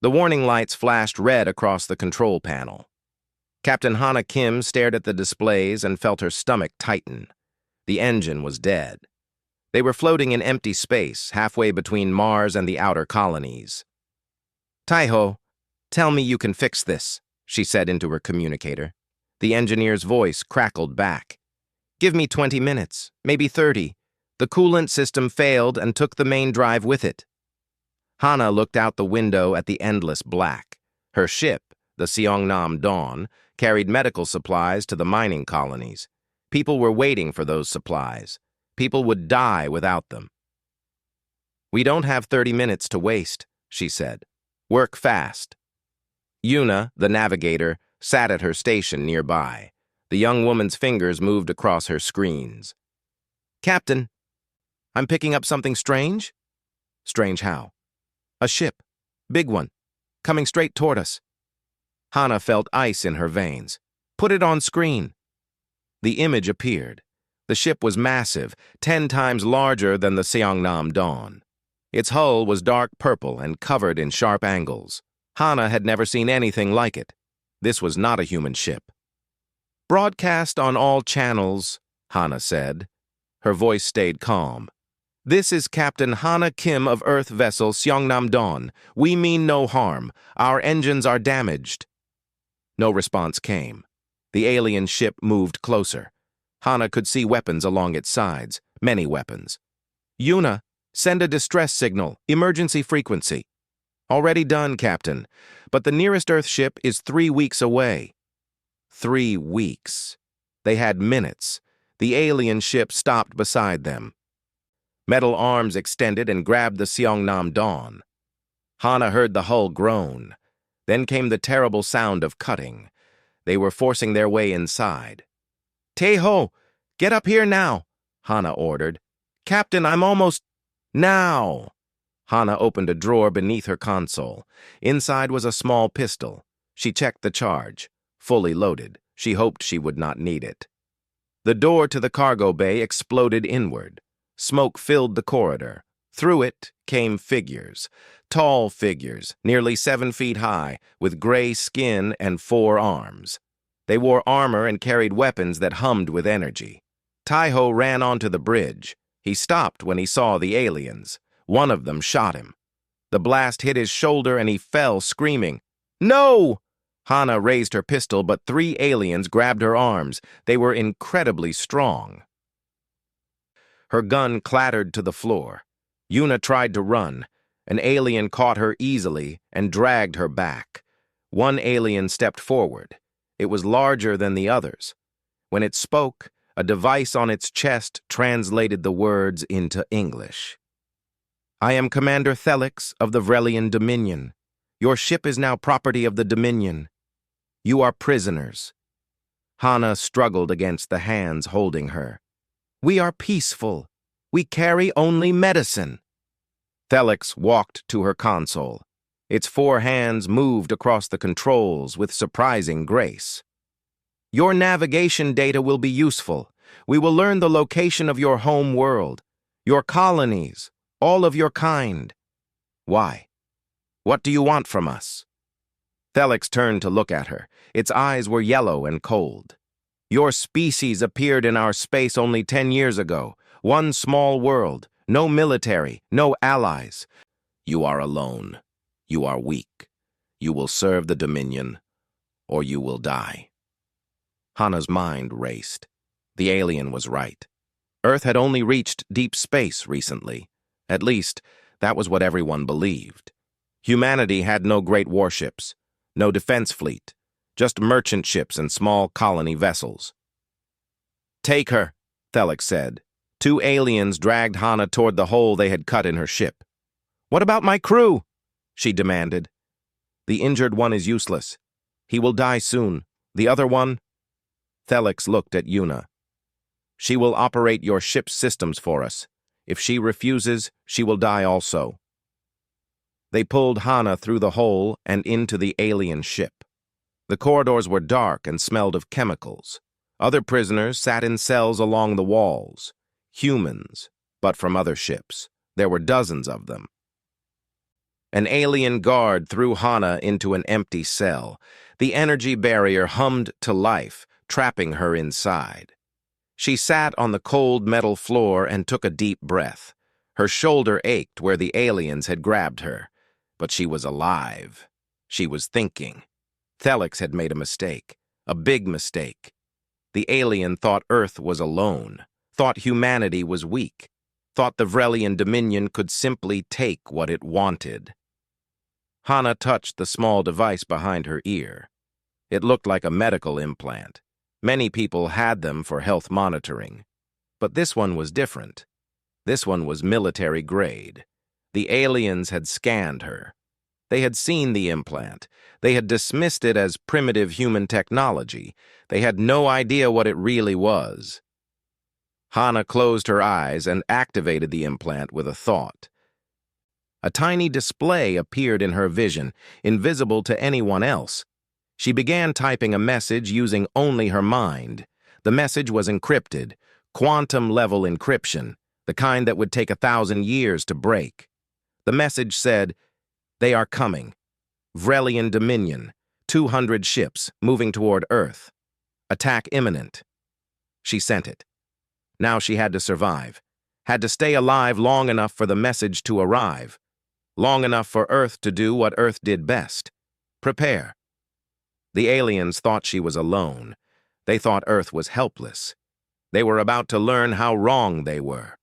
The warning lights flashed red across the control panel. Captain Hana Kim stared at the displays and felt her stomach tighten. The engine was dead. They were floating in empty space, halfway between Mars and the outer colonies. "Taiho, tell me you can fix this," she said into her communicator. The engineer's voice crackled back. "Give me 20 minutes, maybe 30. The coolant system failed and took the main drive with it." Hana looked out the window at the endless black. Her ship, the Seongnam Dawn, carried medical supplies to the mining colonies. People were waiting for those supplies. People would die without them. "We don't have 30 minutes to waste," she said. "Work fast." Yuna, the navigator, sat at her station nearby. The young woman's fingers moved across her screens. "Captain, I'm picking up something strange." "Strange how?" "A ship. Big one. Coming straight toward us." Hana felt ice in her veins. "Put it on screen." The image appeared. The ship was massive, 10 times larger than the Seongnam Dawn. Its hull was dark purple and covered in sharp angles. Hana had never seen anything like it. This was not a human ship. "Broadcast on all channels," Hana said. Her voice stayed calm. "This is Captain Hana Kim of Earth vessel Seongnam Dawn. We mean no harm. Our engines are damaged." No response came. The alien ship moved closer. Hana could see weapons along its sides, many weapons. "Yuna, send a distress signal, emergency frequency." "Already done, Captain, but the nearest Earth ship is 3 weeks away." 3 weeks. They had minutes. The alien ship stopped beside them. Metal arms extended and grabbed the Seongnam Dawn. Hana heard the hull groan. Then came the terrible sound of cutting. They were forcing their way inside. "Taeho, get up here now," Hana ordered. "Captain, I'm almost—" "Now!" Hana opened a drawer beneath her console. Inside was a small pistol. She checked the charge. Fully loaded. She hoped she would not need it. The door to the cargo bay exploded inward. Smoke filled the corridor. Through it came figures. Tall figures, nearly 7 feet high, with gray skin and 4 arms. They wore armor and carried weapons that hummed with energy. Taiho ran onto the bridge. He stopped when he saw the aliens. One of them shot him. The blast hit his shoulder and he fell, screaming. "No!" Hana raised her pistol, but 3 aliens grabbed her arms. They were incredibly strong. Her gun clattered to the floor. Yuna tried to run. An alien caught her easily and dragged her back. One alien stepped forward. It was larger than the others. When it spoke, a device on its chest translated the words into English. "I am Commander Thelix of the Vrelian Dominion. Your ship is now property of the Dominion. You are prisoners." Hana struggled against the hands holding her. "We are peaceful. We carry only medicine." Thelix walked to her console. Its 4 hands moved across the controls with surprising grace. "Your navigation data will be useful. We will learn the location of your home world, your colonies, all of your kind." "Why? What do you want from us?" Thelix turned to look at her. Its eyes were yellow and cold. "Your species appeared in our space only 10 years ago. One small world, no military, no allies. You are alone. You are weak. You will serve the Dominion, or you will die." Hana's mind raced. The alien was right. Earth had only reached deep space recently. At least, that was what everyone believed. Humanity had no great warships, no defense fleet, just merchant ships and small colony vessels. "Take her," Thelix said. 2 aliens dragged Hana toward the hole they had cut in her ship. "What about my crew?" she demanded. "The injured one is useless. He will die soon. The other one—" Thelix looked at Yuna. "She will operate your ship's systems for us. If she refuses, she will die also." They pulled Hana through the hole and into the alien ship. The corridors were dark and smelled of chemicals. Other prisoners sat in cells along the walls. Humans, but from other ships. There were dozens of them. An alien guard threw Hana into an empty cell. The energy barrier hummed to life, trapping her inside. She sat on the cold metal floor and took a deep breath. Her shoulder ached where the aliens had grabbed her. But she was alive. She was thinking. Thelix had made a mistake. A big mistake. The alien thought Earth was alone, thought humanity was weak, thought the Vrelian Dominion could simply take what it wanted. Hana touched the small device behind her ear. It looked like a medical implant. Many people had them for health monitoring. But this one was different. This one was military grade. The aliens had scanned her. They had seen the implant. They had dismissed it as primitive human technology. They had no idea what it really was. Hana closed her eyes and activated the implant with a thought. A tiny display appeared in her vision, invisible to anyone else. She began typing a message using only her mind. The message was encrypted, quantum-level encryption, the kind that would take 1,000 years to break. The message said, "They are coming. Vrelian Dominion, 200 ships moving toward Earth. Attack imminent." She sent it. Now she had to survive, had to stay alive long enough for the message to arrive, long enough for Earth to do what Earth did best: prepare. The aliens thought she was alone. They thought Earth was helpless. They were about to learn how wrong they were.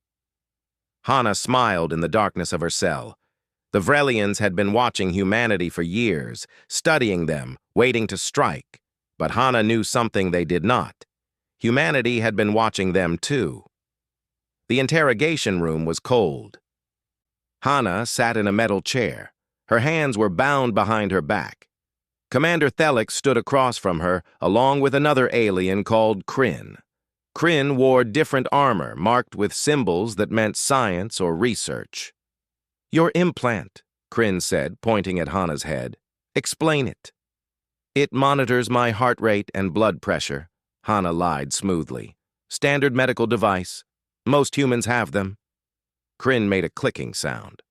Hana smiled in the darkness of her cell. The Vrelians had been watching humanity for years, studying them, waiting to strike. But Hana knew something they did not. Humanity had been watching them too. The interrogation room was cold. Hana sat in a metal chair. Her hands were bound behind her back. Commander Thelix stood across from her, along with another alien called Kryn. Kryn wore different armor, marked with symbols that meant science or research. "Your implant," Kryn said, pointing at Hana's head. "Explain it." "It monitors my heart rate and blood pressure," Hana lied smoothly. "Standard medical device. Most humans have them." Kryn made a clicking sound.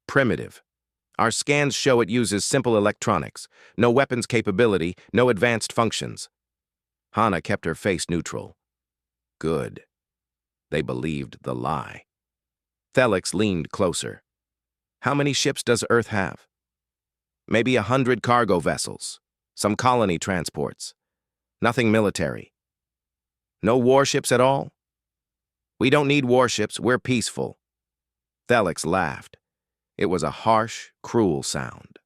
"Primitive. Our scans show it uses simple electronics. No weapons capability, no advanced functions." Hana kept her face neutral. Good. They believed the lie. Thelix leaned closer. "How many ships does Earth have?" "Maybe 100 cargo vessels. Some colony transports. Nothing military." "No warships at all?" "We don't need warships. We're peaceful." Thelix laughed. It was a harsh, cruel sound.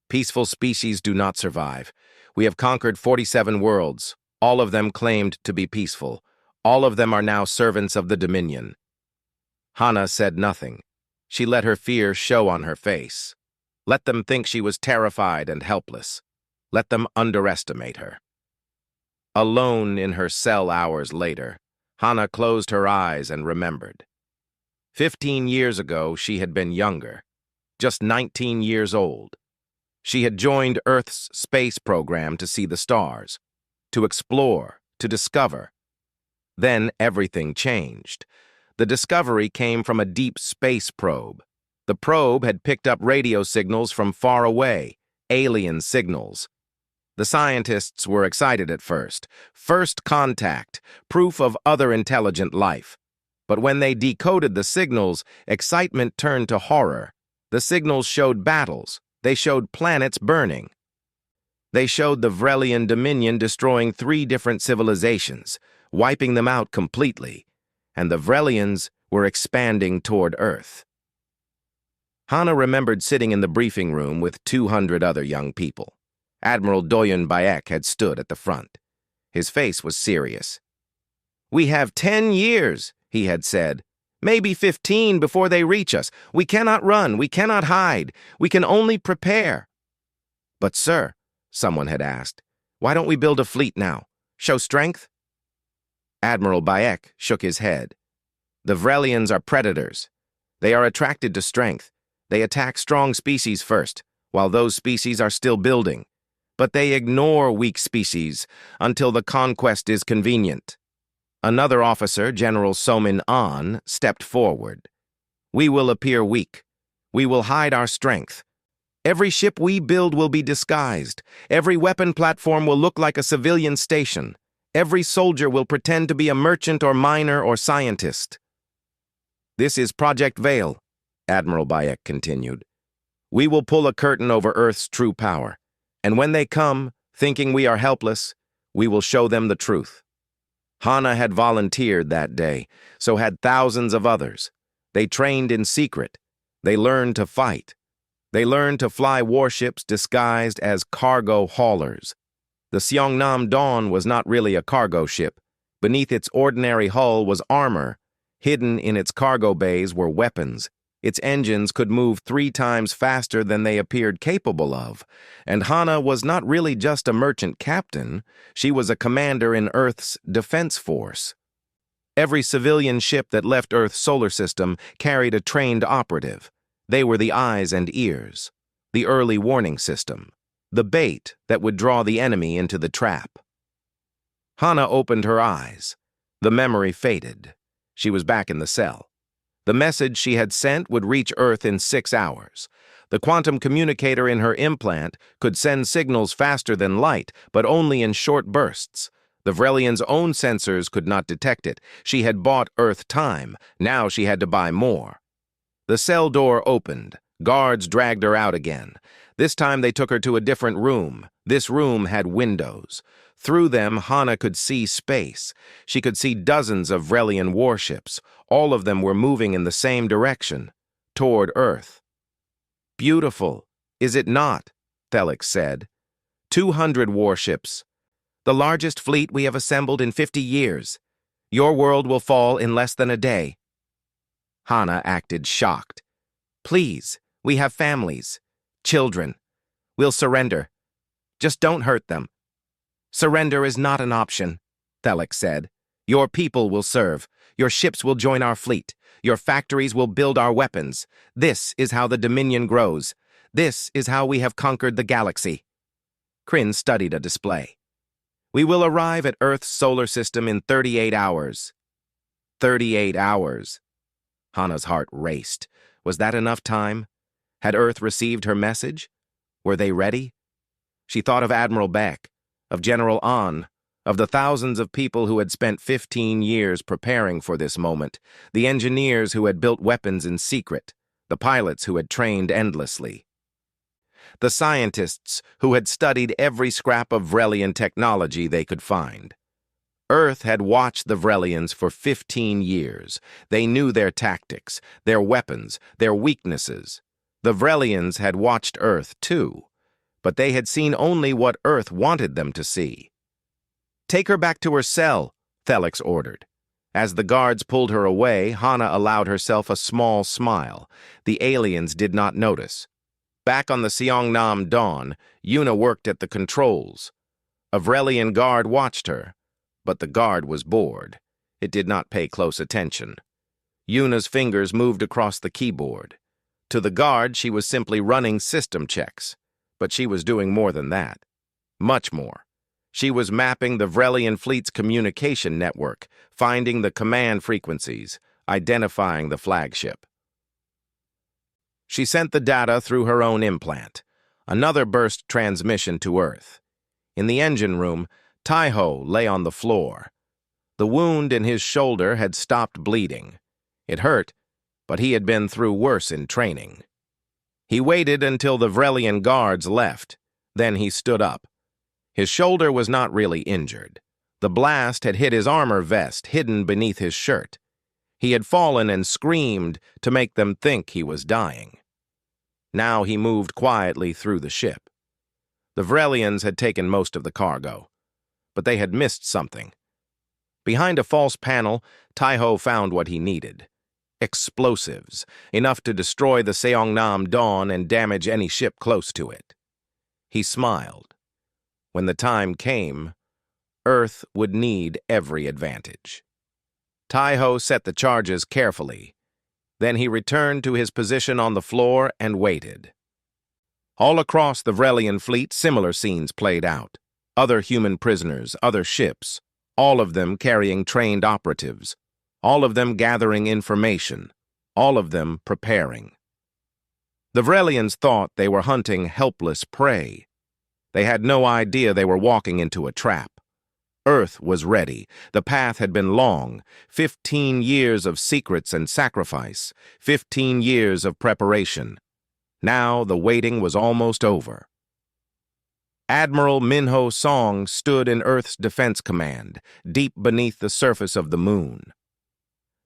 "Peaceful species do not survive. We have conquered 47 worlds. All of them claimed to be peaceful. All of them are now servants of the Dominion." Hana said nothing. She let her fear show on her face. Let them think she was terrified and helpless. Let them underestimate her. Alone in her cell hours later, Hana closed her eyes and remembered. 15 years ago, she had been younger, just 19 years old. She had joined Earth's space program to see the stars, to explore, to discover. Then everything changed. The discovery came from a deep space probe. The probe had picked up radio signals from far away, alien signals. The scientists were excited at first. First contact, proof of other intelligent life. But when they decoded the signals, excitement turned to horror. The signals showed battles. They showed planets burning. They showed the Vrelian Dominion destroying 3 different civilizations, wiping them out completely, and the Vrelians were expanding toward Earth. Hana remembered sitting in the briefing room with 200 other young people. Admiral Doyen Bayek had stood at the front. His face was serious. "We have 10 years, he had said. "Maybe 15 before they reach us. We cannot run, we cannot hide. We can only prepare." "But sir," someone had asked, "why don't we build a fleet now? Show strength?" Admiral Bayek shook his head. "The Vrelians are predators. They are attracted to strength. They attack strong species first, while those species are still building. But they ignore weak species until the conquest is convenient." Another officer, General Somin An, stepped forward. "We will appear weak. We will hide our strength. Every ship we build will be disguised. Every weapon platform will look like a civilian station. Every soldier will pretend to be a merchant or miner or scientist. This is Project Veil, Admiral Bayek continued. We will pull a curtain over Earth's true power, and when they come, thinking we are helpless, we will show them the truth. Hana had volunteered that day, so had thousands of others. They trained in secret. They learned to fight. They learned to fly warships disguised as cargo haulers. The Seongnam Dawn was not really a cargo ship. Beneath its ordinary hull was armor. Hidden in its cargo bays were weapons. Its engines could move 3 times faster than they appeared capable of. And Hana was not really just a merchant captain. She was a commander in Earth's defense force. Every civilian ship that left Earth's solar system carried a trained operative. They were the eyes and ears, the early warning system, the bait that would draw the enemy into the trap. Hana opened her eyes. The memory faded. She was back in the cell. The message she had sent would reach Earth in 6 hours. The quantum communicator in her implant could send signals faster than light, but only in short bursts. The Vrelian's own sensors could not detect it. She had bought Earth time. Now she had to buy more. The cell door opened. Guards dragged her out again. This time they took her to a different room. This room had windows. Through them, Hana could see space. She could see dozens of Vrelian warships. All of them were moving in the same direction, toward Earth. Beautiful, is it not? Thelix said. 200 warships. The largest fleet we have assembled in 50 years. Your world will fall in less than a day. Hana acted shocked. Please, we have families, children. We'll surrender. Just don't hurt them. Surrender is not an option, Thelix said. Your people will serve. Your ships will join our fleet. Your factories will build our weapons. This is how the Dominion grows. This is how we have conquered the galaxy. Kryn studied a display. We will arrive at Earth's solar system in 38 hours. 38 hours. Hana's heart raced. Was that enough time? Had Earth received her message? Were they ready? She thought of Admiral Beck, of General An, of the thousands of people who had spent 15 years preparing for this moment, the engineers who had built weapons in secret, the pilots who had trained endlessly, the scientists who had studied every scrap of Vrelian technology they could find. Earth had watched the Vrelians for 15 years. They knew their tactics, their weapons, their weaknesses. The Vrelians had watched Earth, too, but they had seen only what Earth wanted them to see. Take her back to her cell, Thelix ordered. As the guards pulled her away, Hana allowed herself a small smile. The aliens did not notice. Back on the Seongnam Dawn, Yuna worked at the controls. A Vrelian guard watched her, but the guard was bored. It did not pay close attention. Yuna's fingers moved across the keyboard. To the guard, she was simply running system checks. But she was doing more than that. Much more. She was mapping the Vrelian fleet's communication network, finding the command frequencies, identifying the flagship. She sent the data through her own implant. Another burst transmission to Earth. In the engine room, Taiho lay on the floor. The wound in his shoulder had stopped bleeding. It hurt, but he had been through worse in training. He waited until the Vrelian guards left. Then he stood up. His shoulder was not really injured. The blast had hit his armor vest, hidden beneath his shirt. He had fallen and screamed to make them think he was dying. Now he moved quietly through the ship. The Vrelians had taken most of the cargo, but they had missed something. Behind a false panel, Taiho found what he needed. Explosives, enough to destroy the Seongnam Dawn and damage any ship close to it. He smiled. When the time came, Earth would need every advantage. Taiho set the charges carefully. Then he returned to his position on the floor and waited. All across the Vrelian fleet, similar scenes played out. Other human prisoners, other ships, all of them carrying trained operatives, all of them gathering information, all of them preparing. The Vrelians thought they were hunting helpless prey. They had no idea they were walking into a trap. Earth was ready. The path had been long. 15 years of secrets and sacrifice. 15 years of preparation. Now the waiting was almost over. Admiral Minho Song stood in Earth's Defense Command, deep beneath the surface of the moon.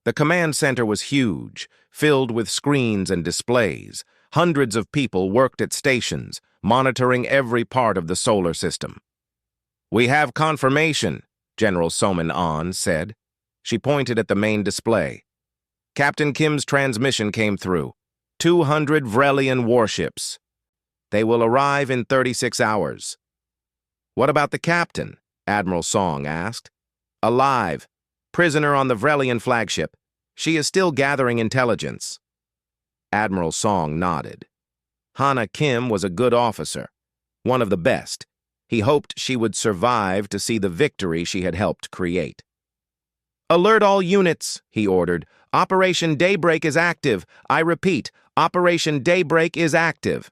The command center was huge, filled with screens and displays. Hundreds of people worked at stations, monitoring every part of the solar system. "We have confirmation," General Soman An said. She pointed at the main display. Captain Kim's transmission came through. 200 Vrelian warships. They will arrive in 36 hours. "What about the captain?" Admiral Song asked. "Alive. Prisoner on the Vrelian flagship. She is still gathering intelligence." Admiral Song nodded. Hana Kim was a good officer, one of the best. He hoped she would survive to see the victory she had helped create. "Alert all units," he ordered. "Operation Daybreak is active. I repeat, Operation Daybreak is active."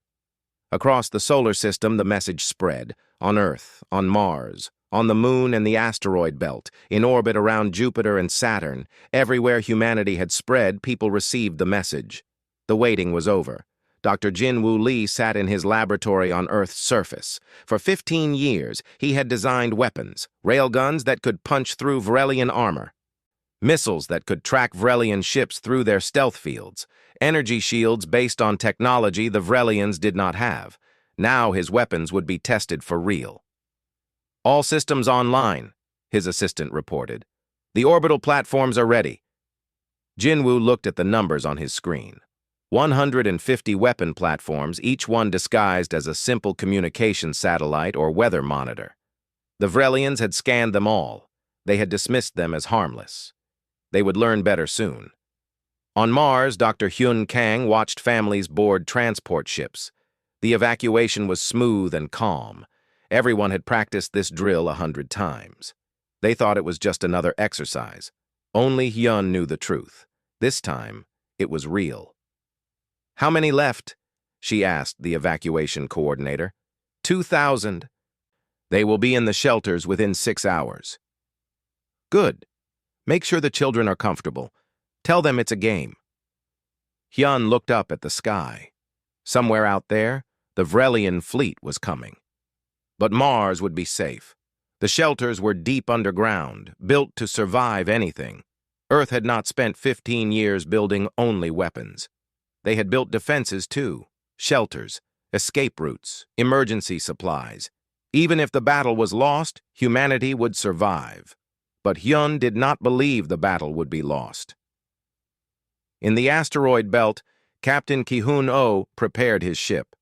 Across the solar system, the message spread. On Earth, on Mars, on the moon and the asteroid belt, in orbit around Jupiter and Saturn, everywhere humanity had spread, people received the message. The waiting was over. Dr. Jin-Woo Lee sat in his laboratory on Earth's surface. For 15 years, he had designed weapons, railguns that could punch through Vrelian armor, missiles that could track Vrelian ships through their stealth fields, energy shields based on technology the Vrelians did not have. Now his weapons would be tested for real. "All systems online," his assistant reported. "The orbital platforms are ready." Jinwoo looked at the numbers on his screen. 150 weapon platforms, each one disguised as a simple communication satellite or weather monitor. The Vrelians had scanned them all. They had dismissed them as harmless. They would learn better soon. On Mars, Dr. Hyun Kang watched families board transport ships. The evacuation was smooth and calm. Everyone had practiced this drill 100 times. They thought it was just another exercise. Only Hyun knew the truth. This time, it was real. "How many left?" she asked the evacuation coordinator. 2,000. "They will be in the shelters within 6 hours." "Good. Make sure the children are comfortable. Tell them it's a game." Hyun looked up at the sky. Somewhere out there, the Vrelian fleet was coming. But Mars would be safe. The shelters were deep underground, built to survive anything. Earth had not spent 15 years building only weapons. They had built defenses too, shelters, escape routes, emergency supplies. Even if the battle was lost, humanity would survive. But Hyun did not believe the battle would be lost. In the asteroid belt, Captain Ki-Hoon-Oh prepared his ship.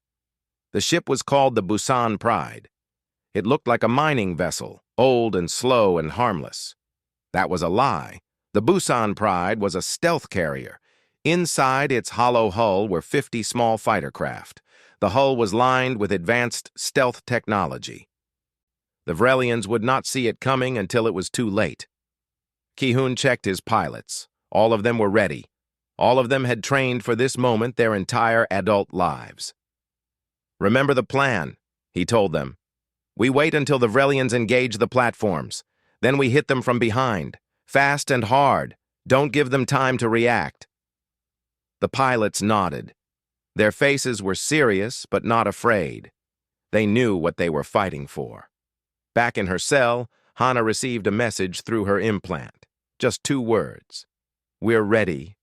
The ship was called the Busan Pride. It looked like a mining vessel, old and slow and harmless. That was a lie. The Busan Pride was a stealth carrier. Inside its hollow hull were 50 small fighter craft. The hull was lined with advanced stealth technology. The Vrelians would not see it coming until it was too late. Ki-Hoon checked his pilots. All of them were ready. All of them had trained for this moment their entire adult lives. "Remember the plan," he told them. "We wait until the Vrelians engage the platforms. Then we hit them from behind, fast and hard. Don't give them time to react." The pilots nodded. Their faces were serious but not afraid. They knew what they were fighting for. Back in her cell, Hana received a message through her implant. Just 2 words. "We're ready."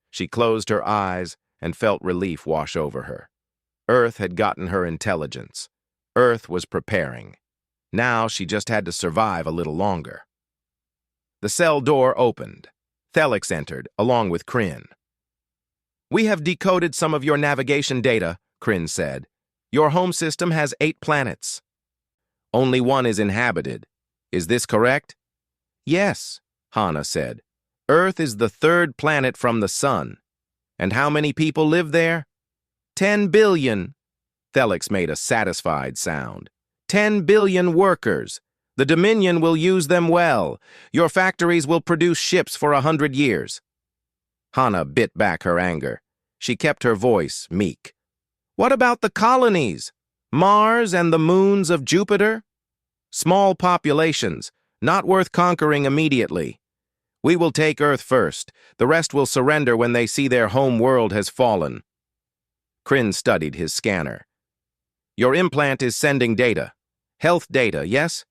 She closed her eyes and felt relief wash over her. Earth had gotten her intelligence. Earth was preparing. Now she just had to survive a little longer. The cell door opened. Thelix entered, along with Kryn. "We have decoded some of your navigation data," Kryn said. "Your home system has 8 planets. Only 1 is inhabited. Is this correct?" "Yes," Hana said. "Earth is the 3rd planet from the sun. And how many people live there?" 10 billion. Thelix made a satisfied sound. 10 billion workers. The Dominion will use them well. Your factories will produce ships for 100 years. Hana bit back her anger. She kept her voice meek. What about the colonies? Mars and the moons of Jupiter? Small populations, not worth conquering immediately. We will take Earth first. The rest will surrender when they see their home world has fallen. Kryn studied his scanner. Your implant is sending data. Health data, yes?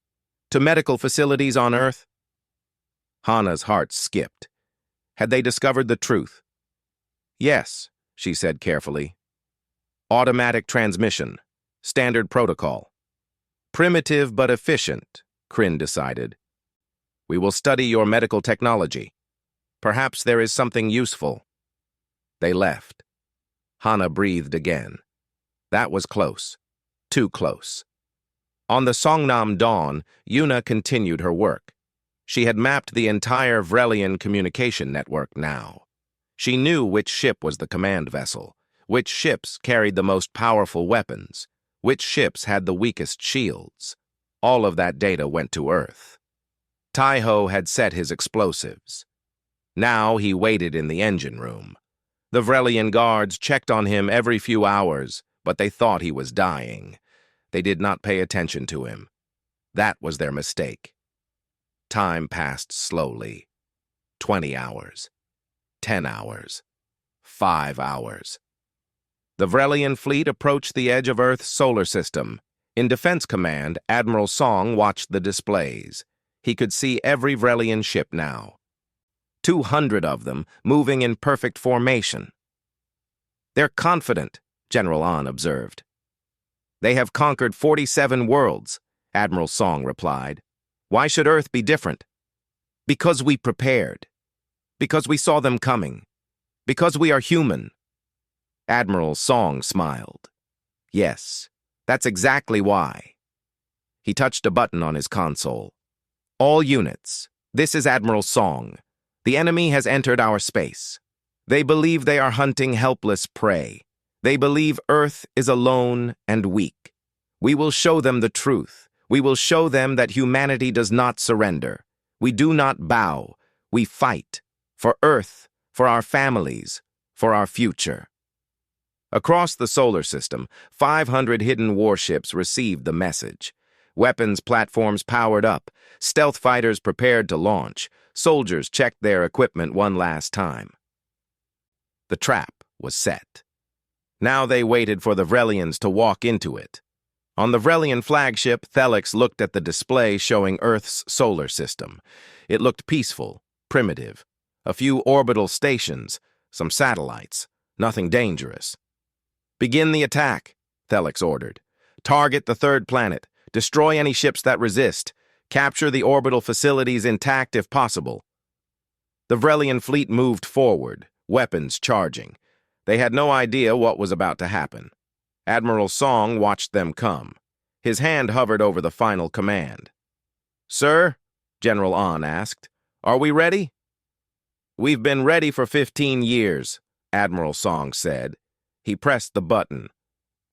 To medical facilities on Earth? Hana's heart skipped. Had they discovered the truth? Yes, she said carefully. Automatic transmission. Standard protocol. Primitive but efficient, Kryn decided. We will study your medical technology. Perhaps there is something useful. They left. Hana breathed again. That was close. Too close. On the Songnam Dawn, Yuna continued her work. She had mapped the entire Vrelian communication network now. She knew which ship was the command vessel, which ships carried the most powerful weapons, which ships had the weakest shields. All of that data went to Earth. Taiho had set his explosives. Now he waited in the engine room. The Vrelian guards checked on him every few hours, but they thought he was dying. They did not pay attention to him. That was their mistake. Time passed slowly. 20 hours. 10 hours. 5 hours. The Vrelian fleet approached the edge of Earth's solar system. In Defense Command, Admiral Song watched the displays. He could see every Vrelian ship now. 200 of them, moving in perfect formation. They're confident, General An observed. They have conquered 47 worlds, Admiral Song replied. Why should Earth be different? Because we prepared. Because we saw them coming. Because we are human. Admiral Song smiled. Yes, that's exactly why. He touched a button on his console. All units, this is Admiral Song. The enemy has entered our space. They believe they are hunting helpless prey. They believe Earth is alone and weak. We will show them the truth. We will show them that humanity does not surrender. We do not bow. We fight. For Earth, for our families, for our future. Across the solar system, 500 hidden warships received the message. Weapons platforms powered up. Stealth fighters prepared to launch. Soldiers checked their equipment one last time. The trap was set. Now they waited for the Vrelians to walk into it. On the Vrelian flagship, Thelix looked at the display showing Earth's solar system. It looked peaceful, primitive. A few orbital stations, some satellites, nothing dangerous. Begin the attack, Thelix ordered. Target the third planet. Destroy any ships that resist. Capture the orbital facilities intact if possible. The Vrelian fleet moved forward, weapons charging. They had no idea what was about to happen. Admiral Song watched them come. His hand hovered over the final command. Sir, General An asked, are we ready? We've been ready for 15 years, Admiral Song said. He pressed the button.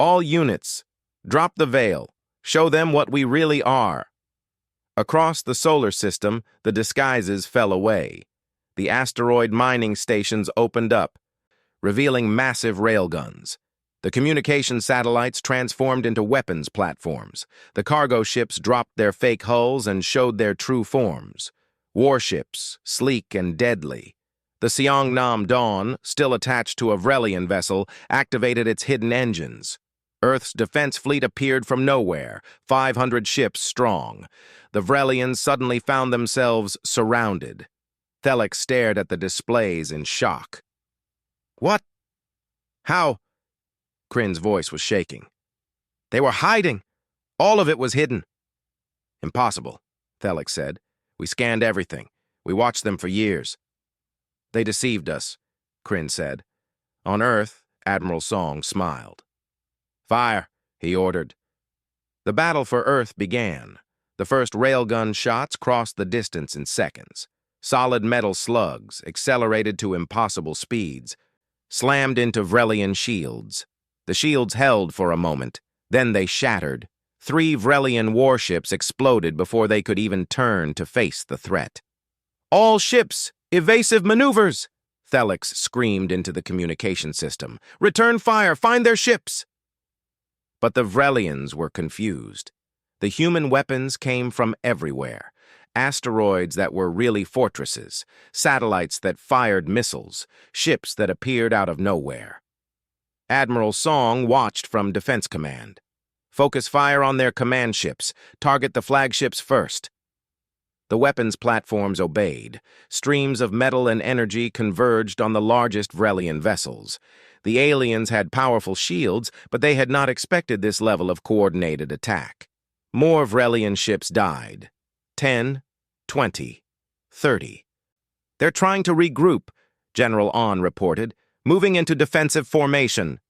All units, drop the veil. Show them what we really are. Across the solar system, the disguises fell away. The asteroid mining stations opened up, revealing massive railguns. The communication satellites transformed into weapons platforms. The cargo ships dropped their fake hulls and showed their true forms. Warships, sleek and deadly. The Songnam Dawn, still attached to a Vrelian vessel, activated its hidden engines. Earth's defense fleet appeared from nowhere, 500 ships strong. The Vrelians suddenly found themselves surrounded. Thelix stared at the displays in shock. What? How? Kryn's voice was shaking. They were hiding. All of it was hidden. Impossible, Thelix said. We scanned everything. We watched them for years. They deceived us, Kryn said. On Earth, Admiral Song smiled. Fire, he ordered. The battle for Earth began. The first railgun shots crossed the distance in seconds. Solid metal slugs, accelerated to impossible speeds, slammed into Vrelian shields. The shields held for a moment, then they shattered. 3 Vrelian warships exploded before they could even turn to face the threat. All ships! Evasive maneuvers! Thelix screamed into the communication system. Return fire! Find their ships! But the Vrelians were confused. The human weapons came from everywhere. Asteroids that were really fortresses, satellites that fired missiles, ships that appeared out of nowhere. Admiral Song watched from Defense Command. Focus fire on their command ships. Target the flagships first. The weapons platforms obeyed. Streams of metal and energy converged on the largest Vrelian vessels. The aliens had powerful shields, but they had not expected this level of coordinated attack. More Vrelian ships died. 10, 20, 30. They're trying to regroup, General On reported, moving into defensive formation.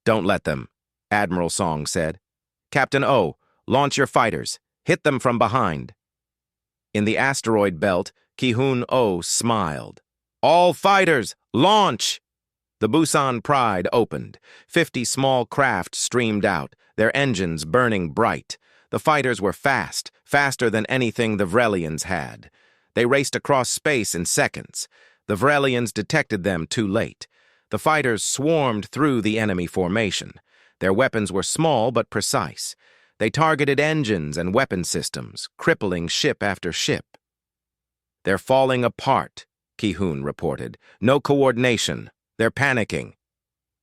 Don't let them, Admiral Song said. Captain O, launch your fighters. Hit them from behind. In the asteroid belt, Ki-Hun O smiled. All fighters, launch! The Busan Pride opened. 50 small craft streamed out, their engines burning bright. The fighters were fast, faster than anything the Vrelians had. They raced across space in seconds. The Vrelians detected them too late. The fighters swarmed through the enemy formation. Their weapons were small but precise. They targeted engines and weapon systems, crippling ship after ship. They're falling apart, Ki-Hun reported. No coordination. They're panicking.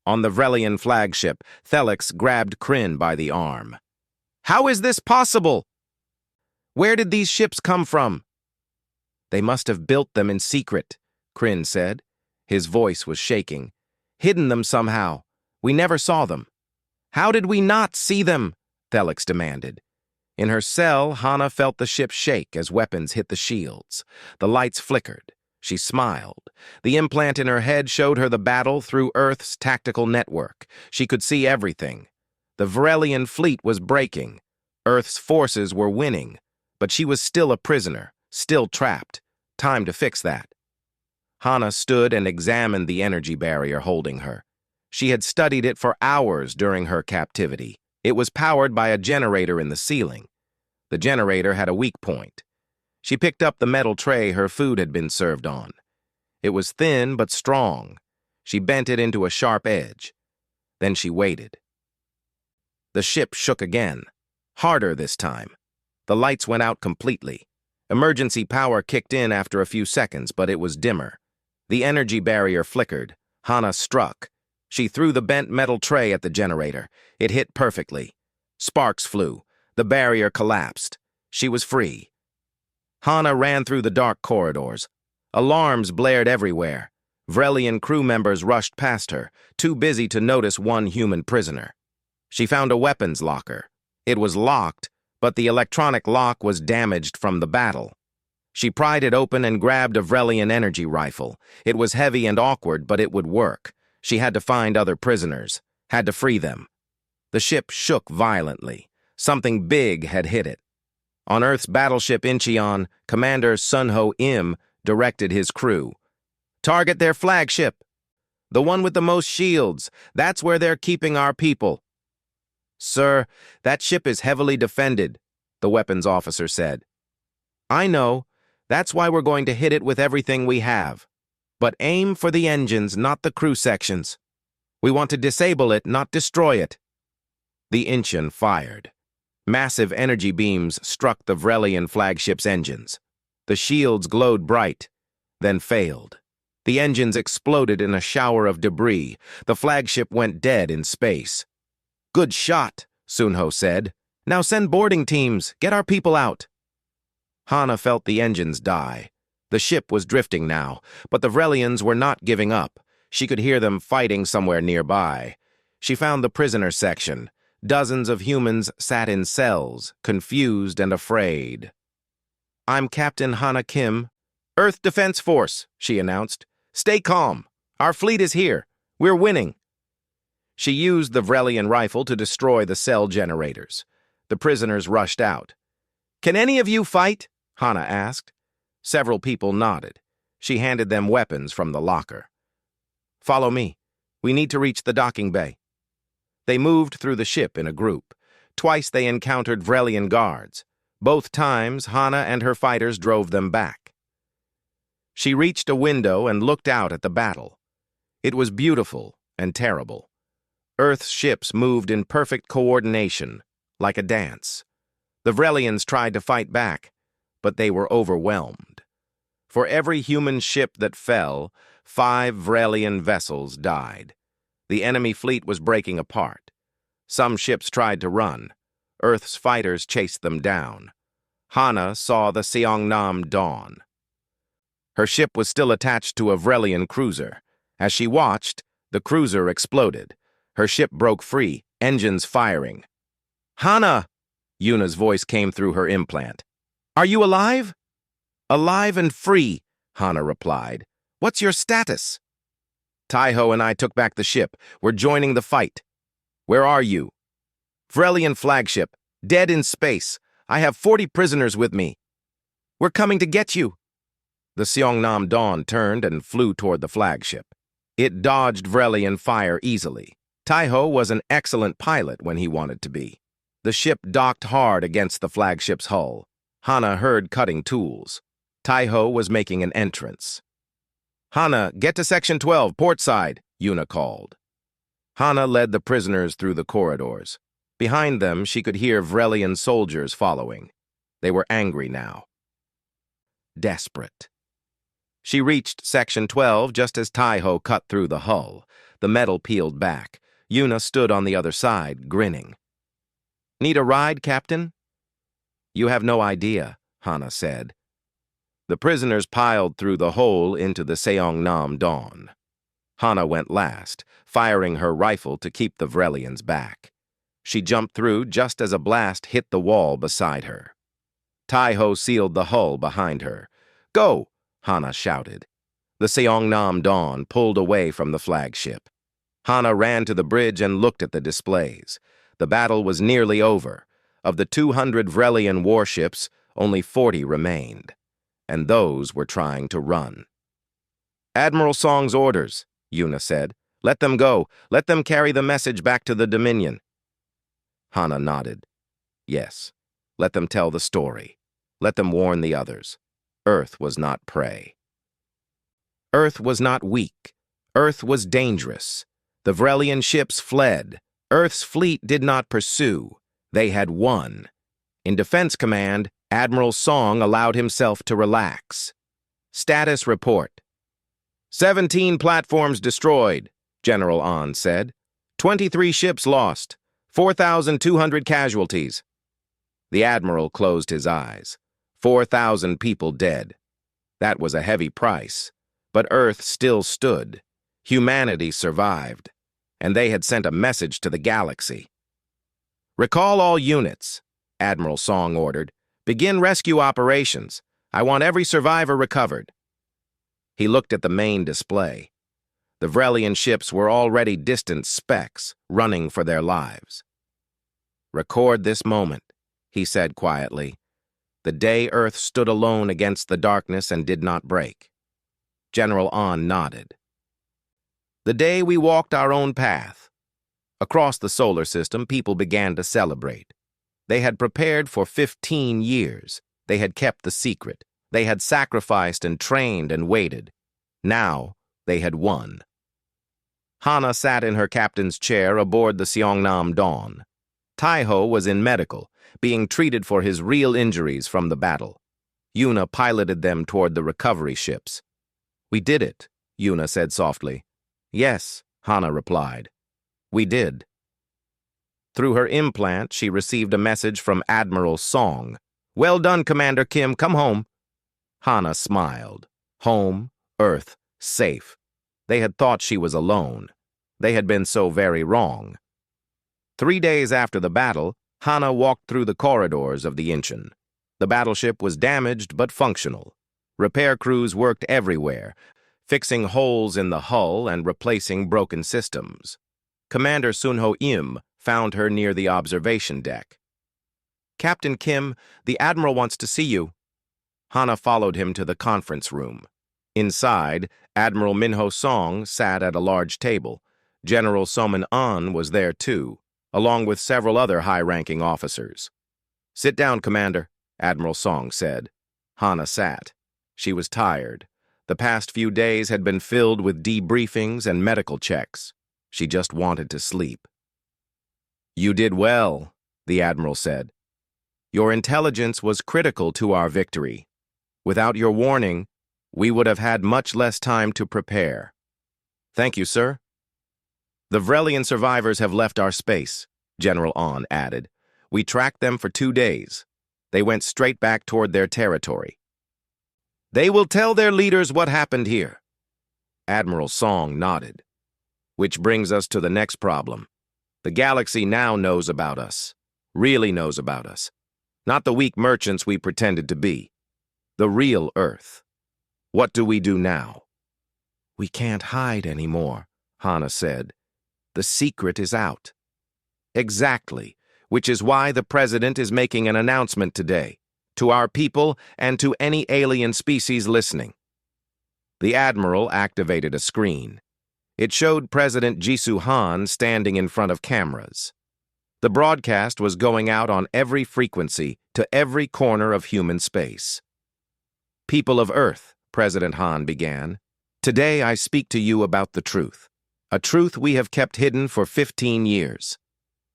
On the Vrelian flagship, Thelix grabbed Kryn by the arm. How is this possible? Where did these ships come from? They must have built them in secret, Kryn said. His voice was shaking. Hidden them somehow. We never saw them. How did we not see them? Thelix demanded. In her cell, Hana felt the ship shake as weapons hit the shields. The lights flickered. She smiled. The implant in her head showed her the battle through Earth's tactical network. She could see everything. The Vrelian fleet was breaking. Earth's forces were winning. But she was still a prisoner, still trapped. Time to fix that. Hana stood and examined the energy barrier holding her. She had studied it for hours during her captivity. It was powered by a generator in the ceiling. The generator had a weak point. She picked up the metal tray her food had been served on. It was thin but strong. She bent it into a sharp edge. Then she waited. The ship shook again, harder this time. The lights went out completely. Emergency power kicked in after a few seconds, but it was dimmer. The energy barrier flickered. Hana struck. She threw the bent metal tray at the generator. It hit perfectly. Sparks flew. The barrier collapsed. She was free. Hana ran through the dark corridors. Alarms blared everywhere. Vrelian crew members rushed past her, too busy to notice one human prisoner. She found a weapons locker. It was locked, but the electronic lock was damaged from the battle. She pried it open and grabbed a Vrelian energy rifle. It was heavy and awkward, but it would work. She had to find other prisoners, had to free them. The ship shook violently. Something big had hit it. On Earth's battleship Incheon, Commander Sunho Im directed his crew. Target their flagship. The one with the most shields. That's where they're keeping our people. Sir, that ship is heavily defended, the weapons officer said. I know. That's why we're going to hit it with everything we have. But aim for the engines, not the crew sections. We want to disable it, not destroy it. The Incheon fired. Massive energy beams struck the Vrelian flagship's engines. The shields glowed bright, then failed. The engines exploded in a shower of debris. The flagship went dead in space. Good shot, Sunho said. Now send boarding teams. Get our people out. Hana felt the engines die. The ship was drifting now, but the Vrelians were not giving up. She could hear them fighting somewhere nearby. She found the prisoner section. Dozens of humans sat in cells, confused and afraid. I'm Captain Hana Kim. Earth Defense Force, she announced. Stay calm. Our fleet is here. We're winning. She used the Vrelian rifle to destroy the cell generators. The prisoners rushed out. Can any of you fight? Hana asked. Several people nodded. She handed them weapons from the locker. Follow me. We need to reach the docking bay. They moved through the ship in a group. Twice they encountered Vrelian guards. Both times, Hana and her fighters drove them back. She reached a window and looked out at the battle. It was beautiful and terrible. Earth's ships moved in perfect coordination, like a dance. The Vrelians tried to fight back, but they were overwhelmed. For every human ship that fell, 5 Vrelian vessels died. The enemy fleet was breaking apart. Some ships tried to run. Earth's fighters chased them down. Hana saw the Seongnam dawn. Her ship was still attached to a Vrelian cruiser. As she watched, the cruiser exploded. Her ship broke free, engines firing. "Hana!" Yuna's voice came through her implant. "Are you alive?" "Alive and free," Hana replied. "What's your status?" "Taiho and I took back the ship. We're joining the fight." "Where are you?" "Vrelian flagship. Dead in space. I have 40 prisoners with me." "We're coming to get you." The Seongnam Dawn turned and flew toward the flagship. It dodged Vrelian fire easily. Taiho was an excellent pilot when he wanted to be. The ship docked hard against the flagship's hull. Hana heard cutting tools. Taiho was making an entrance. "Hana, get to Section 12, port side," Yuna called. Hana led the prisoners through the corridors. Behind them, she could hear Vrelian soldiers following. They were angry now. Desperate. She reached Section 12 just as Taiho cut through the hull. The metal peeled back. Yuna stood on the other side, grinning. "Need a ride, Captain?" "You have no idea," Hana said. The prisoners piled through the hole into the Seongnam Dawn. Hana went last, firing her rifle to keep the Vrelians back. She jumped through just as a blast hit the wall beside her. Taiho sealed the hull behind her. "Go!" Hana shouted. The Seongnam Dawn pulled away from the flagship. Hana ran to the bridge and looked at the displays. The battle was nearly over. Of the 200 Vrelian warships, only 40 remained. And those were trying to run. "Admiral Song's orders," Yuna said. "Let them go. Let them carry the message back to the Dominion." Hana nodded. "Yes. Let them tell the story. Let them warn the others. Earth was not prey." Earth was not weak. Earth was dangerous. The Vrelian ships fled. Earth's fleet did not pursue. They had won. In Defense Command, Admiral Song allowed himself to relax. Status report. 17 platforms destroyed, General An said. 23 ships lost. 4,200 casualties. The Admiral closed his eyes. 4,000 people dead. That was a heavy price. But Earth still stood. Humanity survived. And they had sent a message to the galaxy. "Recall all units," Admiral Song ordered. "Begin rescue operations. I want every survivor recovered." He looked at the main display. The Vrelian ships were already distant specks, running for their lives. "Record this moment," he said quietly. "The day Earth stood alone against the darkness and did not break." General An nodded. "The day we walked our own path." Across the solar system, people began to celebrate. They had prepared for 15 years. They had kept the secret. They had sacrificed and trained and waited. Now, they had won. Hana sat in her captain's chair aboard the Seongnam Dawn. Taiho was in medical, being treated for his real injuries from the battle. Yuna piloted them toward the recovery ships. "We did it," Yuna said softly. "Yes," Hana replied. "We did." Through her implant, she received a message from Admiral Song. "Well done, Commander Kim. Come home." Hana smiled. Home, Earth, safe. They had thought she was alone. They had been so very wrong. 3 days after the battle, Hana walked through the corridors of the Incheon. The battleship was damaged but functional. Repair crews worked everywhere, fixing holes in the hull and replacing broken systems. Commander Sunho Im found her near the observation deck. "Captain Kim, the Admiral wants to see you." Hana followed him to the conference room. Inside, Admiral Minho Song sat at a large table. General Soman An was there too, along with several other high-ranking officers. "Sit down, Commander," Admiral Song said. Hana sat. She was tired. The past few days had been filled with debriefings and medical checks. She just wanted to sleep. "You did well," the Admiral said. "Your intelligence was critical to our victory. Without your warning, we would have had much less time to prepare." "Thank you, sir." "The Vrelian survivors have left our space," General On added. "We tracked them for 2 days. They went straight back toward their territory. They will tell their leaders what happened here." Admiral Song nodded. "Which brings us to the next problem. The galaxy now knows about us, really knows about us. Not the weak merchants we pretended to be. The real Earth. What do we do now?" "We can't hide anymore," Hana said. "The secret is out." "Exactly, which is why the President is making an announcement today, to our people and to any alien species listening." The Admiral activated a screen. It showed President Jisoo Han standing in front of cameras. The broadcast was going out on every frequency to every corner of human space. "People of Earth," President Han began, "today I speak to you about the truth, a truth we have kept hidden for 15 years.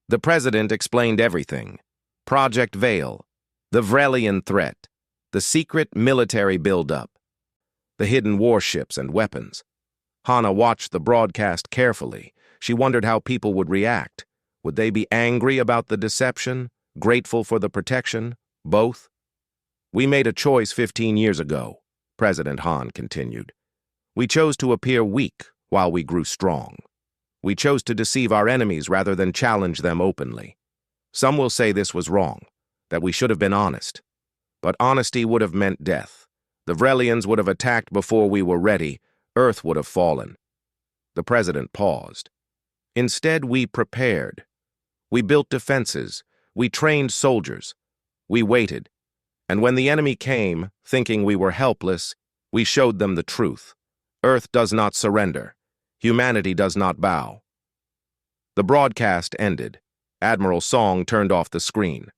The President explained everything: Project Veil, the Vrelian threat, the secret military buildup, the hidden warships and weapons." Hana watched the broadcast carefully. She wondered how people would react. Would they be angry about the deception, grateful for the protection, both? "We made a choice 15 years ago," President Han continued. "We chose to appear weak while we grew strong. We chose to deceive our enemies rather than challenge them openly. Some will say this was wrong, that we should have been honest. But honesty would have meant death. The Vrelians would have attacked before we were ready. Earth would have fallen." The President paused. "Instead, we prepared. We built defenses. We trained soldiers. We waited. And when the enemy came, thinking we were helpless, we showed them the truth. Earth does not surrender. Humanity does not bow." The broadcast ended. Admiral Song turned off the screen.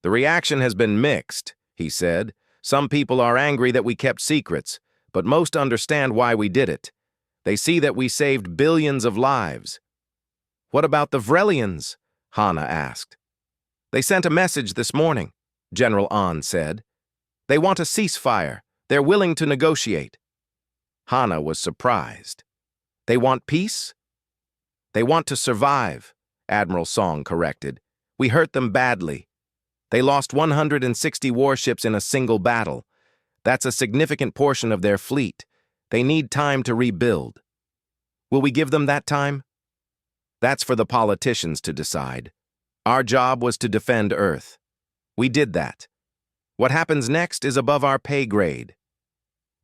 "The reaction has been mixed," he said. "Some people are angry that we kept secrets, but most understand why we did it. They see that we saved billions of lives." "What about the Vrelians?" Hana asked. "They sent a message this morning," General An said. "They want a ceasefire. They're willing to negotiate." Hana was surprised. "They want peace?" "They want to survive," Admiral Song corrected. "We hurt them badly. They lost 160 warships in a single battle. That's a significant portion of their fleet. They need time to rebuild. Will we give them that time? That's for the politicians to decide. Our job was to defend Earth. We did that. What happens next is above our pay grade."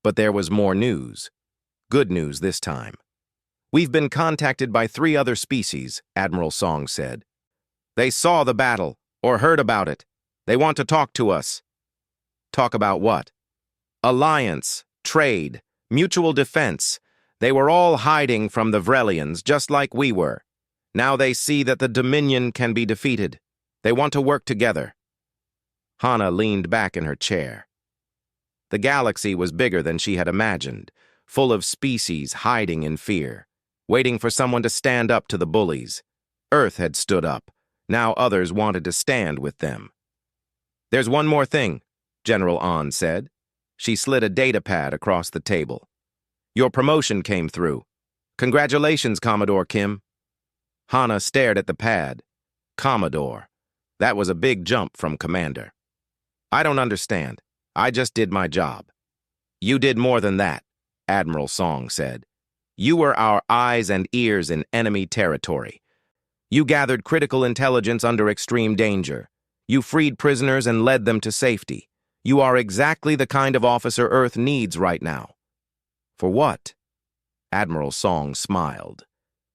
But there was more news. Good news this time. "We've been contacted by 3 other species," Admiral Song said. "They saw the battle, or heard about it. They want to talk to us." "Talk about what?" "Alliance, trade, mutual defense. They were all hiding from the Vrelians, just like we were. Now they see that the Dominion can be defeated. They want to work together." Hana leaned back in her chair. The galaxy was bigger than she had imagined, full of species hiding in fear, waiting for someone to stand up to the bullies. Earth had stood up. Now others wanted to stand with them. "There's one more thing," General An said. She slid a data pad across the table. "Your promotion came through. Congratulations, Commodore Kim." Hana stared at the pad. Commodore. That was a big jump from Commander. "I don't understand. I just did my job." "You did more than that," Admiral Song said. "You were our eyes and ears in enemy territory. You gathered critical intelligence under extreme danger. You freed prisoners and led them to safety. You are exactly the kind of officer Earth needs right now." "For what?" Admiral Song smiled.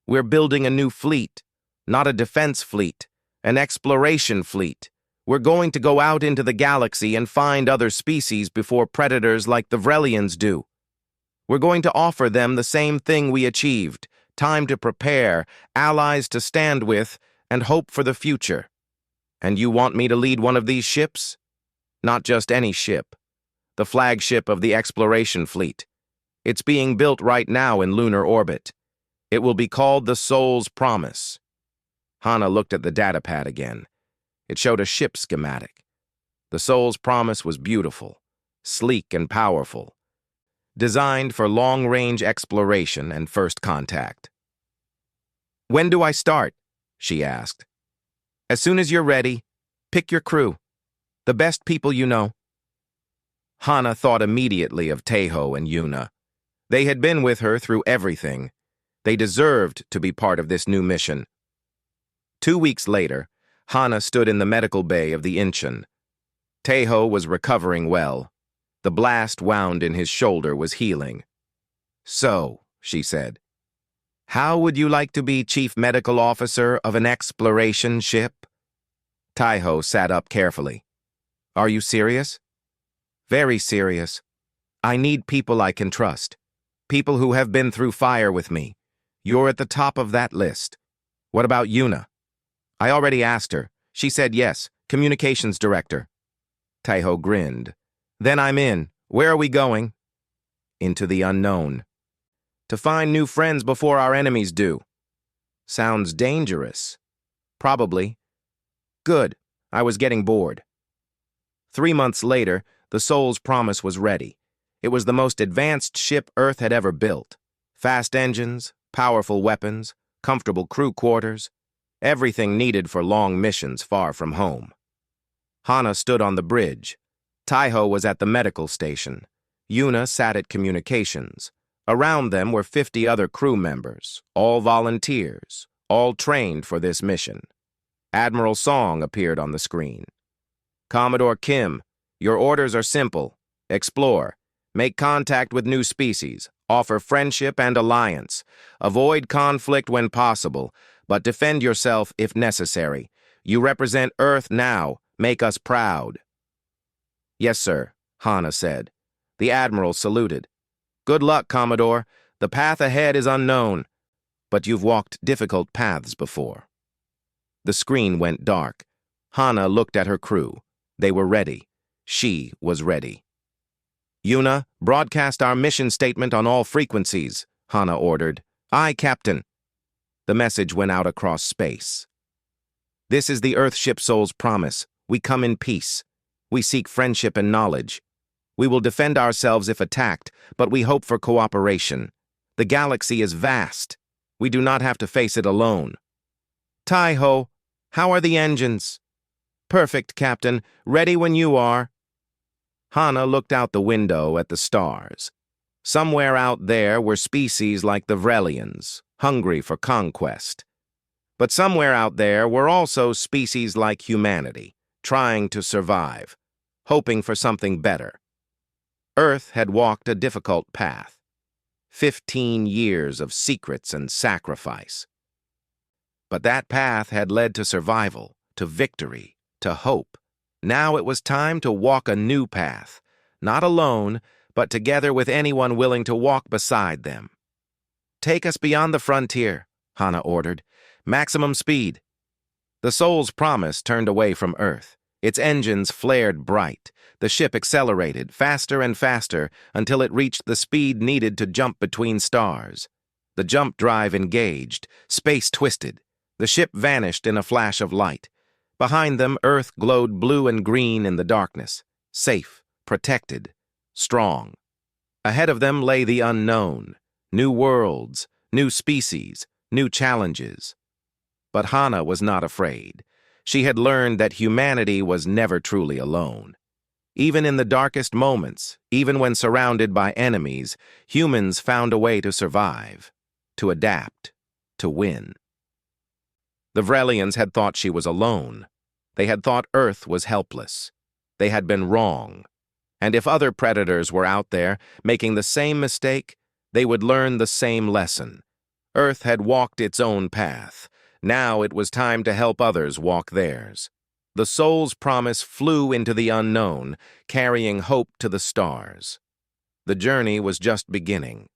"We're building a new fleet, not a defense fleet, an exploration fleet. We're going to go out into the galaxy and find other species before predators like the Vrelians do. We're going to offer them the same thing we achieved: time to prepare, allies to stand with, and hope for the future. And you want me to lead one of these ships? Not just any ship. The flagship of the exploration fleet. It's being built right now in lunar orbit. It will be called the Soul's Promise. Hana looked at the datapad again. It showed a ship schematic. The Soul's Promise was beautiful, sleek and powerful, designed for long-range exploration and first contact. "When do I start?" she asked. "As soon as you're ready. Pick your crew. The best people you know." Hana thought immediately of Taeho and Yuna. They had been with her through everything. They deserved to be part of this new mission. 2 weeks later, Hana stood in the medical bay of the Incheon. Taeho was recovering well. The blast wound in his shoulder was healing. "So," she said, "how would you like to be chief medical officer of an exploration ship?" Taeho sat up carefully. "Are you serious?" "Very serious. I need people I can trust. People who have been through fire with me. You're at the top of that list. What about Yuna?" "I already asked her. She said yes, communications director." Taeho grinned. "Then I'm in. Where are we going?" "Into the unknown. To find new friends before our enemies do." "Sounds dangerous." "Probably." "Good. I was getting bored." 3 months later, the Soul's Promise was ready. It was the most advanced ship Earth had ever built. Fast engines, powerful weapons, comfortable crew quarters, everything needed for long missions far from home. Hana stood on the bridge. Taeho was at the medical station. Yuna sat at communications. Around them were 50 other crew members, all volunteers, all trained for this mission. Admiral Song appeared on the screen. "Commodore Kim, your orders are simple. Explore. Make contact with new species. Offer friendship and alliance. Avoid conflict when possible, but defend yourself if necessary. You represent Earth now. Make us proud." "Yes, sir," Hana said. The Admiral saluted. "Good luck, Commodore. The path ahead is unknown, but you've walked difficult paths before." The screen went dark. Hana looked at her crew. They were ready. She was ready. "Yuna, broadcast our mission statement on all frequencies," Hana ordered. "Aye, Captain." The message went out across space. "This is the Earthship Soul's Promise. We come in peace. We seek friendship and knowledge. We will defend ourselves if attacked, but we hope for cooperation. The galaxy is vast. We do not have to face it alone." "Taeho, how are the engines?" "Perfect, Captain. Ready when you are." Hana looked out the window at the stars. Somewhere out there were species like the Vrelians, hungry for conquest. But somewhere out there were also species like humanity, trying to survive, hoping for something better. Earth had walked a difficult path. 15 years of secrets and sacrifice. But that path had led to survival, to victory, to hope. Now it was time to walk a new path, not alone, but together with anyone willing to walk beside them. "Take us beyond the frontier," Hana ordered. "Maximum speed." The Soul's Promise turned away from Earth. Its engines flared bright. The ship accelerated faster and faster until it reached the speed needed to jump between stars. The jump drive engaged. Space twisted. The ship vanished in a flash of light. Behind them, Earth glowed blue and green in the darkness. Safe, protected, strong. Ahead of them lay the unknown. New worlds, new species, new challenges. But Hana was not afraid. She had learned that humanity was never truly alone. Even in the darkest moments, even when surrounded by enemies, humans found a way to survive, to adapt, to win. The Vrelians had thought she was alone. They had thought Earth was helpless. They had been wrong. And if other predators were out there making the same mistake, they would learn the same lesson. Earth had walked its own path. Now it was time to help others walk theirs. The Soul's Promise flew into the unknown, carrying hope to the stars. The journey was just beginning.